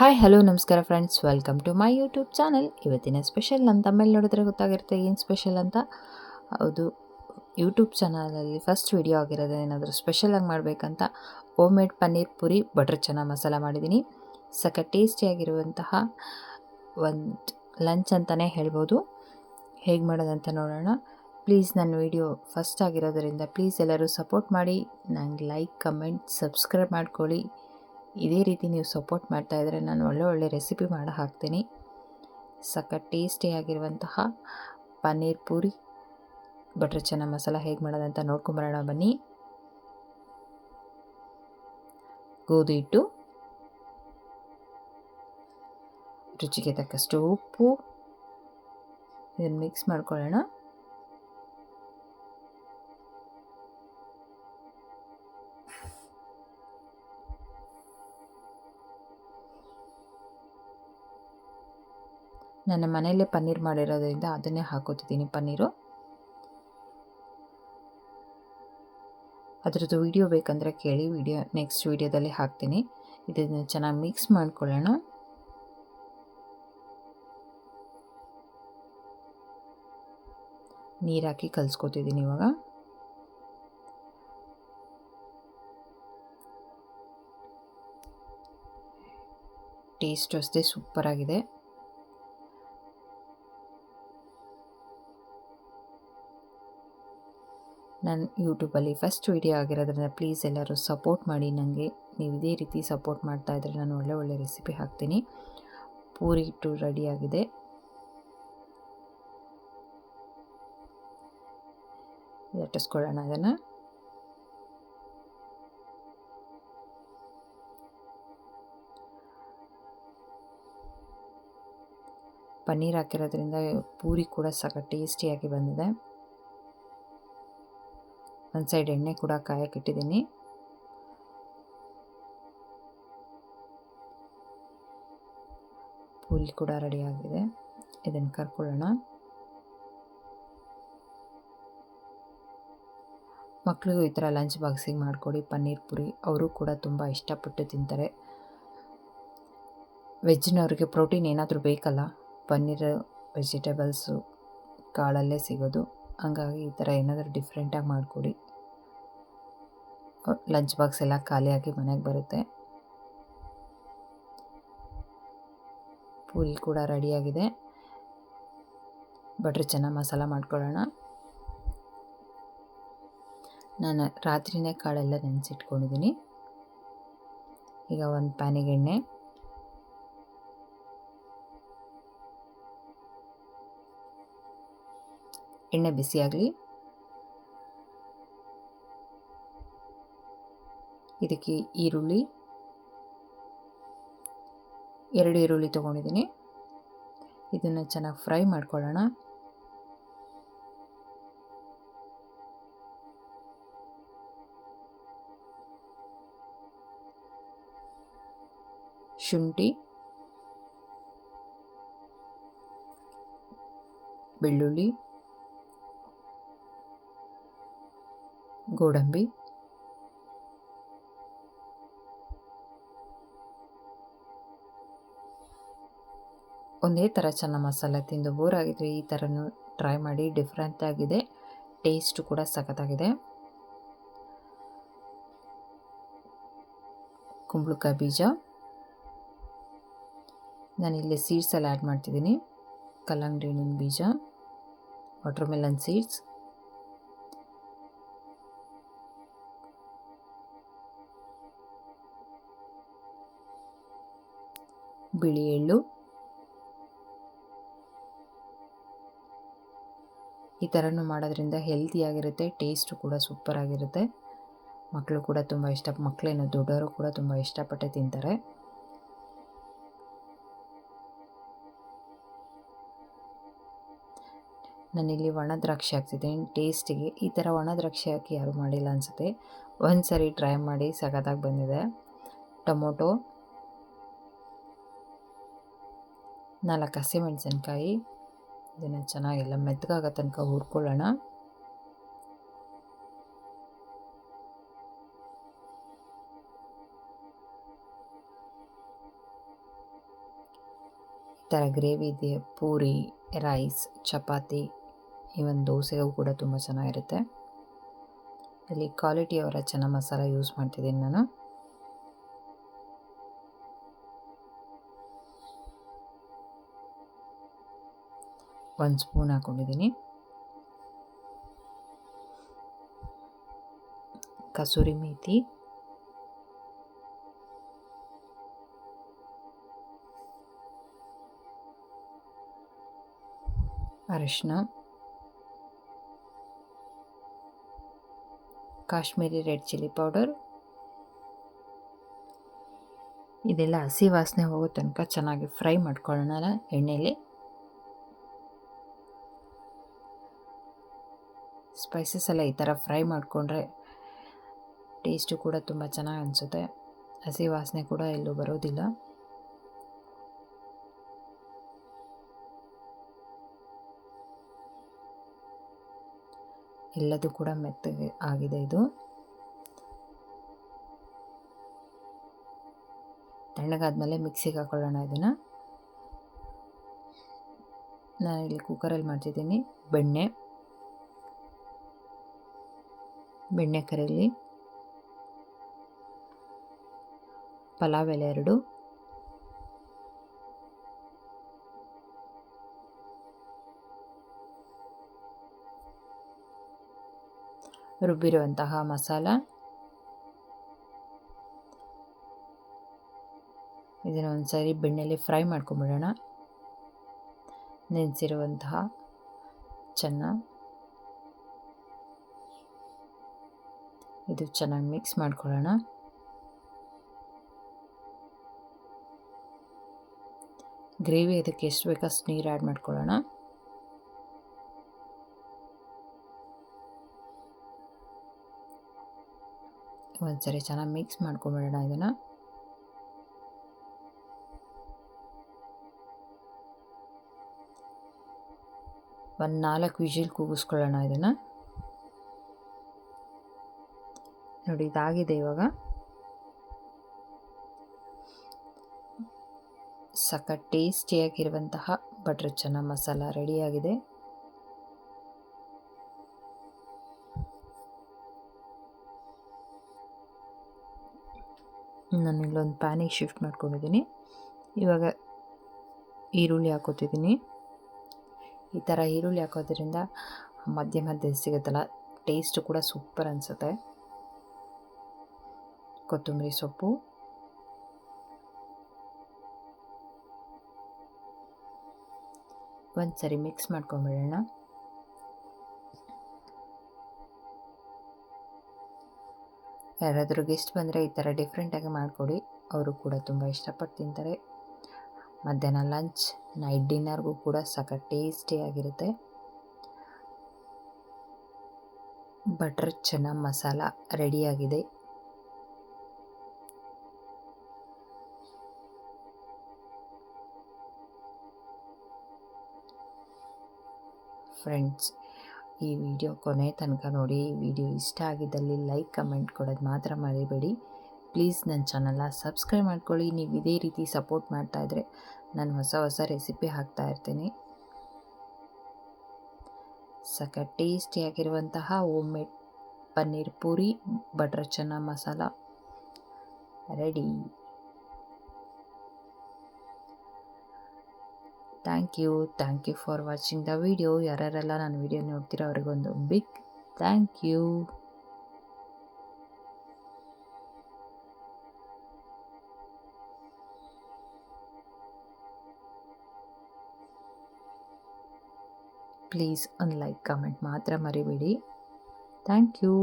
Hi hello ನಮಸ್ಕಾರ friends, welcome to my YouTube channel. ಇವತ್ತಿನ special ನನ್ನ ತಮ್ಮೇಲೆ ನೋಡಿದ್ರೆ ಗೊತ್ತಾಗಿರುತ್ತೆ ಏನು ಸ್ಪೆಷಲ್ ಅಂತ. ಹೌದು, ಯೂಟ್ಯೂಬ್ ಚಾನಲಲ್ಲಿ ಫಸ್ಟ್ ವಿಡಿಯೋ ಆಗಿರೋದು. ಏನಾದರೂ ಸ್ಪೆಷಲಾಗಿ ಮಾಡಬೇಕಂತ home made paneer Puri butter chana masala ಮಾಡಿದ್ದೀನಿ. ಸಖತ್ ಟೇಸ್ಟಿಯಾಗಿರುವಂತಹ ಒಂದು ಲಂಚ್ ಅಂತಲೇ ಹೇಳ್ಬೋದು. ಹೇಗೆ ಮಾಡೋದಂತ ನೋಡೋಣ. ಪ್ಲೀಸ್ ನನ್ನ ವಿಡಿಯೋ ಫಸ್ಟ್ ಆಗಿರೋದರಿಂದ ಪ್ಲೀಸ್ ಎಲ್ಲರೂ ಸಪೋರ್ಟ್ ಮಾಡಿ. ನಂಗೆ ಲೈಕ್, ಕಮೆಂಟ್, ಸಬ್ಸ್ಕ್ರೈಬ್ ಮಾಡ್ಕೊಳ್ಳಿ. ಇದೇ ರೀತಿ ನೀವು ಸಪೋರ್ಟ್ ಮಾಡ್ತಾಯಿದ್ರೆ ನಾನು ಒಳ್ಳೆ ರೆಸಿಪಿ ಮಾಡಿ ಹಾಕ್ತೀನಿ. ಸಖತ್ ಟೇಸ್ಟಿಯಾಗಿರುವಂತಹ ಪನ್ನೀರ್ ಪೂರಿ ಬಟರ್ ಚನಾ ಮಸಾಲ ಹೇಗೆ ಮಾಡೋದಂತ ನೋಡ್ಕೊಂಬರೋಣ ಬನ್ನಿ. ಗೋಧಿ ಹಿಟ್ಟು, ರುಚಿಗೆ ತಕ್ಕಷ್ಟು ಉಪ್ಪು, ಇದನ್ನು ಮಿಕ್ಸ್ ಮಾಡ್ಕೊಳ್ಳೋಣ. ನನ್ನ ಮನೆಯಲ್ಲೇ ಪನ್ನೀರ್ ಮಾಡಿರೋದ್ರಿಂದ ಅದನ್ನೇ ಹಾಕೋತಿದ್ದೀನಿ ಪನ್ನೀರು. ಅದರದ್ದು ವಿಡಿಯೋ ಬೇಕಂದರೆ ಕೇಳಿ, ನೆಕ್ಸ್ಟ್ ವಿಡಿಯೋದಲ್ಲಿ ಹಾಕ್ತೀನಿ. ಇದನ್ನು ಚೆನ್ನಾಗಿ ಮಿಕ್ಸ್ ಮಾಡ್ಕೊಳ್ಳೋಣ. ನೀರು ಹಾಕಿ ಕಲಿಸ್ಕೊತಿದ್ದೀನಿ ಇವಾಗ. ಟೇಸ್ಟ್ ಅಷ್ಟೇ ಸೂಪರಾಗಿದೆ. ನನ್ನ ಯೂಟ್ಯೂಬಲ್ಲಿ ಫಸ್ಟ್ ವಿಡಿಯೋ ಆಗಿರೋದ್ರಿಂದ ಪ್ಲೀಸ್ ಎಲ್ಲರೂ ಸಪೋರ್ಟ್ ಮಾಡಿ ನನಗೆ. ನೀವು ಇದೇ ರೀತಿ ಸಪೋರ್ಟ್ ಮಾಡ್ತಾಯಿದ್ರೆ ನಾನು ಒಳ್ಳೆ ರೆಸಿಪಿ ಹಾಕ್ತೀನಿ. ಪೂರಿ ಹಿಟ್ಟು ರೆಡಿಯಾಗಿದೆ. ಲಟ್ಟಿಸ್ಕೊಳ್ಳೋಣ ಅದನ್ನು. ಪನ್ನೀರ್ ಹಾಕಿರೋದ್ರಿಂದ ಪೂರಿ ಕೂಡ ಸಖತ್ ಟೇಸ್ಟಿಯಾಗಿ ಬಂದಿದೆ. ಒಂದು ಸೈಡ್ ಎಣ್ಣೆ ಕೂಡ ಕಾಯಕ್ಕಿಟ್ಟಿದ್ದೀನಿ. ಪೂರಿ ಕೂಡ ರೆಡಿಯಾಗಿದೆ. ಇದನ್ನು ಕರ್ಕೊಳ್ಳೋಣ. ಮಕ್ಕಳಿಗೂ ಈ ಥರ ಲಂಚ್ ಬಾಕ್ಸಿಗೆ ಮಾಡಿಕೊಡಿ ಪನ್ನೀರ್ ಪುರಿ. ಅವರು ಕೂಡ ತುಂಬ ಇಷ್ಟಪಟ್ಟು ತಿಂತಾರೆ. ವೆಜ್ನವ್ರಿಗೆ ಪ್ರೋಟೀನ್ ಏನಾದರೂ ಬೇಕಲ್ಲ, ಪನ್ನೀರ್ ವೆಜಿಟೇಬಲ್ಸು ಕಾಳಲ್ಲೇ ಸಿಗೋದು. ಹಂಗಾಗಿ ಈ ಥರ ಏನಾದರೂ ಡಿಫ್ರೆಂಟಾಗಿ ಮಾಡಿಕೊಡಿ. ಲಂಚ್ ಬಾಕ್ಸ್ ಎಲ್ಲ ಖಾಲಿಯಾಗಿ ಮನೆಗೆ ಬರುತ್ತೆ. ಪೂರಿ ಕೂಡ ರೆಡಿಯಾಗಿದೆ. ಬಟರ್ ಚನಾ ಮಸಾಲ ಮಾಡ್ಕೊಳ್ಳೋಣ. ನಾನು ರಾತ್ರಿನೇ ಕಾಳೆಲ್ಲ ನೆನೆಸಿಟ್ಕೊಂಡಿದ್ದೀನಿ. ಈಗ ಒಂದು ಪ್ಯಾನಿಗೆ ಎಣ್ಣೆ ಬಿಸಿಯಾಗಲಿ. ಇದಕ್ಕೆ ಈರುಳ್ಳಿ, 2 ಈರುಳ್ಳಿ ತೊಗೊಂಡಿದ್ದೀನಿ. ಇದನ್ನು ಚೆನ್ನಾಗಿ ಫ್ರೈ ಮಾಡ್ಕೊಳ್ಳೋಣ. ಶುಂಠಿ, ಬೆಳ್ಳುಳ್ಳಿ, ಗೋಡಂಬಿ, ಒಂದೇ ಥರ ಚನಾ ಮಸಾಲೆ ತಿಂದು ಬೋರ್ ಆಗಿದ್ರೆ ಈ ಥರನೂ ಟ್ರೈ ಮಾಡಿ. ಡಿಫ್ರೆಂಟ್ ಆಗಿದೆ, ಟೇಸ್ಟು ಕೂಡ ಸಖತ್ತಾಗಿದೆ. ಕುಂಬಳಕಾಯಿ ಬೀಜ, ನಾನಿಲ್ಲಿ ಸೀಡ್ಸ್ ಎಲ್ಲ ಆ್ಯಡ್ ಮಾಡ್ತಿದ್ದೀನಿ. ಕಲ್ಲಂಗಡಿ ಹಣ್ಣಿನ ಬೀಜ, ವಾಟರ್ಮೆಲನ್ ಸೀಡ್ಸ್, ಬಿಳಿ ಎಳ್ಳು. ಈ ಥರನೂ ಮಾಡೋದ್ರಿಂದ ಹೆಲ್ತಿಯಾಗಿರುತ್ತೆ, ಟೇಸ್ಟು ಕೂಡ ಸೂಪರಾಗಿರುತ್ತೆ. ಮಕ್ಕಳು ಕೂಡ ತುಂಬ ಮಕ್ಕಳೇನು ದೊಡ್ಡವರು ಕೂಡ ತುಂಬ ಇಷ್ಟಪಟ್ಟೆ ತಿಂತಾರೆ. ನಾನಿಲ್ಲಿ ಒಣ ದ್ರಾಕ್ಷಿ ಹಾಕ್ತಿದ್ದೀನಿ ಟೇಸ್ಟಿಗೆ. ಈ ಥರ ಒಣ ದ್ರಾಕ್ಷಿ ಹಾಕಿ ಯಾರೂ ಮಾಡಿಲ್ಲ ಅನಿಸುತ್ತೆ. ಒಂದು ಸರಿ ಟ್ರೈ ಮಾಡಿ, ಸಖತ್ತಾಗಿ ಬಂದಿದೆ. ಟೊಮೊಟೊ, 4 ಹಸಿಮೆಣಸಿನ್ಕಾಯಿ. ಇದನ್ನು ಚೆನ್ನಾಗೆಲ್ಲ ಮೆತ್ತಗಾಗೋ ತನಕ ಹುರ್ಕೊಳ್ಳೋಣ. ಥರ ಗ್ರೇವಿ ಇದೆ, ಪೂರಿ, ರೈಸ್, ಚಪಾತಿ, ಈವನ್ ದೋಸೆಗೂ ಕೂಡ ತುಂಬ ಚೆನ್ನಾಗಿರುತ್ತೆ. ಇಲ್ಲಿ ಕ್ವಾಲಿಟಿಯವರ ಚೆನ್ನ ಮಸಾಲ ಯೂಸ್ ಮಾಡ್ತಿದ್ದೀನಿ ನಾನು. ಒಂದು ಸ್ಪೂನ್ ಹಾಕ್ಕೊಂಡಿದ್ದೀನಿ. ಕಸೂರಿ ಮೇಥಿ, ಅರಿಶಿನ, ಕಾಶ್ಮೀರಿ ರೆಡ್ ಚಿಲ್ಲಿ ಪೌಡರ್. ಇದೆಲ್ಲ ಹಸಿ ವಾಸನೆ ಹೋಗೋ ತನಕ ಚೆನ್ನಾಗಿ ಫ್ರೈ ಮಾಡ್ಕೊಳ್ಳೋಣ ಎಣ್ಣೆಯಲ್ಲಿ. ಸ್ಪೈಸಸ್ ಎಲ್ಲ ಈ ಥರ ಫ್ರೈ ಮಾಡಿಕೊಂಡ್ರೆ ಟೇಸ್ಟು ಕೂಡ ತುಂಬ ಚೆನ್ನಾಗಿ ಅನಿಸುತ್ತೆ. ಹಸಿ ವಾಸನೆ ಕೂಡ ಎಲ್ಲೂ ಬರೋದಿಲ್ಲ. ಎಲ್ಲದೂ ಕೂಡ ಮೆತ್ತಗೆ ಆಗಿದೆ. ಇದು ತಣ್ಣಗಾದ್ಮೇಲೆ ಮಿಕ್ಸಿಗೆ ಹಾಕೊಳ್ಳೋಣ. ಇದನ್ನು ನಾನಿಲ್ಲಿ ಕುಕ್ಕರಲ್ಲಿ ಮಾಡ್ತಿದ್ದೀನಿ. ಬೆಣ್ಣೆ ಕರೀಲಿ, ಪಲಾವ್ ಎಲೆ 2, ರುಬ್ಬಿರುವಂತಹ ಮಸಾಲ, ಇದನ್ನು ಒಂದು ಸಾರಿ ಬೆಣ್ಣೆಯಲ್ಲಿ ಫ್ರೈ ಮಾಡ್ಕೊಂಬಿಡೋಣ. ನೆನೆಸಿರುವಂತಹ ಚೆನ್ನ, ಇದು ಚೆನ್ನಾಗಿ ಮಿಕ್ಸ್ ಮಾಡ್ಕೊಳ್ಳೋಣ. ಗ್ರೇವಿ ಅದಕ್ಕೆ ಎಷ್ಟು ಬೇಕಷ್ಟು ನೀರು ಆ್ಯಡ್ ಮಾಡ್ಕೊಳ್ಳೋಣ. ಒಂದ್ಸರಿ ಚೆನ್ನಾಗಿ ಮಿಕ್ಸ್ ಮಾಡ್ಕೊಂಬಿಡೋಣ. ಇದನ್ನು ಒಂದು 4 ವಿಜಿಲ್ ಕೂಗಿಸ್ಕೊಳ್ಳೋಣ. ಇದನ್ನು ನೋಡಿ, ಇದಾಗಿದೆ. ಇವಾಗ ಸಖತ್ ಟೇಸ್ಟಿಯಾಗಿರುವಂತಹ ಬಟರ್ ಚೆನ್ನ ಮಸಾಲ ರೆಡಿಯಾಗಿದೆ. ನಾನು ಇಲ್ಲೊಂದು ಪ್ಯಾನಿಗೆ ಶಿಫ್ಟ್ ಮಾಡ್ಕೊಂಡಿದ್ದೀನಿ. ಇವಾಗ ಈರುಳ್ಳಿ ಹಾಕೋತಿದ್ದೀನಿ. ಈ ಥರ ಈರುಳ್ಳಿ ಹಾಕೋದ್ರಿಂದ ಮಧ್ಯೆ ಸಿಗುತ್ತಲ್ಲ, ಟೇಸ್ಟು ಕೂಡ ಸೂಪರ್ ಅನಿಸುತ್ತೆ. ಕೊತ್ತಂಬರಿ ಸೊಪ್ಪು, ಒಂದು ಸರಿ ಮಿಕ್ಸ್ ಮಾಡ್ಕೊಂಬಿಡೋಣ. ಯಾರಾದರೂ ಗೆಸ್ಟ್ ಬಂದರೆ ಈ ಥರ ಡಿಫ್ರೆಂಟಾಗಿ ಮಾಡಿಕೊಡಿ, ಅವರು ಕೂಡ ತುಂಬ ಇಷ್ಟಪಟ್ಟು ತಿಂತಾರೆ. ಮಧ್ಯಾಹ್ನ ಲಂಚ್, ನೈಟ್ ಡಿನ್ನರ್ಗೂ ಕೂಡ ಸಖತ್ ಟೇಸ್ಟಿಯಾಗಿರುತ್ತೆ. ಬಟರ್ ಚೆನ್ನ ಮಸಾಲ ರೆಡಿಯಾಗಿದೆ. ಫ್ರೆಂಡ್ಸ್, ಈ ವಿಡಿಯೋ ಕೊನೆ ತನಕ ನೋಡಿ. ಈ ವಿಡಿಯೋ ಇಷ್ಟ ಆಗಿದ್ದಲ್ಲಿ ಲೈಕ್, ಕಮೆಂಟ್ ಕೊಡೋದು ಮಾತ್ರ ಮರಿಬೇಡಿ. ಪ್ಲೀಸ್ ನನ್ನ ಚಾನಲ್ನ ಸಬ್ಸ್ಕ್ರೈಬ್ ಮಾಡ್ಕೊಳ್ಳಿ. ನೀವು ಇದೇ ರೀತಿ ಸಪೋರ್ಟ್ ಮಾಡ್ತಾಯಿದ್ರೆ ನಾನು ಹೊಸ ರೆಸಿಪಿ ಹಾಕ್ತಾಯಿರ್ತೀನಿ. ಸಖತ್ ಟೇಸ್ಟಿಯಾಗಿರುವಂತಹ homemade paneer puri, butter chana masala ready. Thank you for watching the video. ಯಾರೆಲ್ಲ ನನ್ನ ವಿಡಿಯೋ ನೋಡ್ತೀರೋ ಅವ್ರಿಗೊಂದು ಬಿಗ್ ಥ್ಯಾಂಕ್ ಯು. ಪ್ಲೀಸ್ ಒಂದು ಲೈಕ್, ಕಮೆಂಟ್ ಮಾತ್ರ ಮರಿಬೇಡಿ. Thank you.